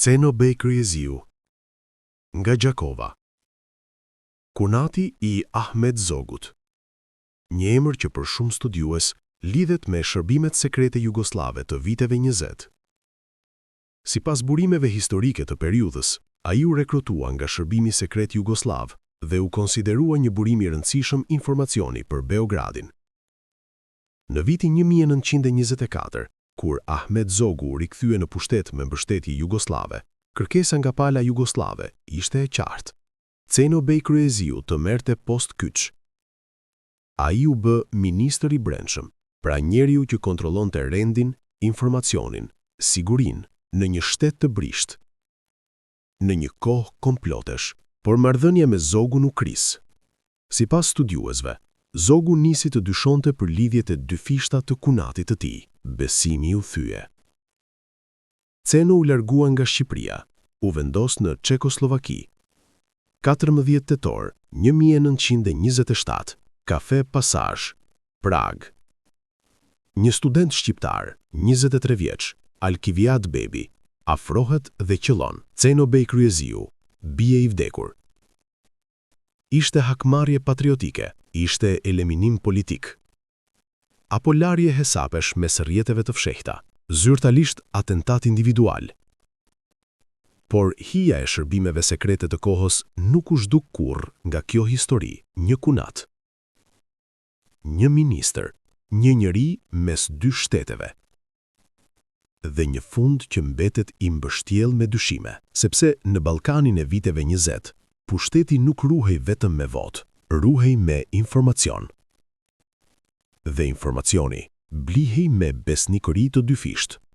Ceno Bekryeziu nga Gjakova. Kunati i Ahmet Zogut. Një emër që për shumë studiues lidhet me shërbimet sekrete jugoslave të viteve 20. Sipas burimeve historike të periudhës, ai u rekrutua nga shërbimi sekret jugoslav dhe u konsiderua një burim i rëndësishëm informacioni për Beogradin. Në vitin 1924, kur Ahmet Zogu rikthye në pushtet me mbështetje jugoslave, kërkesa nga pala jugoslave ishte e qartë. Ceno Bekryeziu të merrte post kyç. Ai u bë ministër i brendshëm, pra njeriu që kontrollonte rendin, informacionin, sigurinë në një shtet të brisht. Në një kohë komplotesh, por marrëdhënia me Zogun u kris. Sipas studiuesve, Zogu nisi të dyshonte për lidhjet e dyfishta të kunatit të tij. Besimi u thye. Ceno u largua nga Shqipëria, u vendos në Çekoslovaki. 14 tetor 1927, kafe Pasazh, Prag. Një student shqiptar, 23 vjeç, Alkiviad Bebi, afrohet dhe qëllon Ceno Bekryeziu, bie i vdekur. Ishte hakmarrje patriotike, ishte eliminim politik, apo larje hesapesh mes rrjeteve të fshehta, zyrtalisht atentat individual. Por hija e shërbimeve sekrete të kohës nuk u zhduk kurrë nga kjo histori, një kunat. Një ministër, një njeri mes dy shteteve. Dhe një fund që mbetet i mbështjell me dyshime, sepse në Ballkanin e viteve 20, pushteti nuk ruhej vetëm me votë, ruhej me informacion. Dhe informacioni blihej me besnikëri të dyfisht.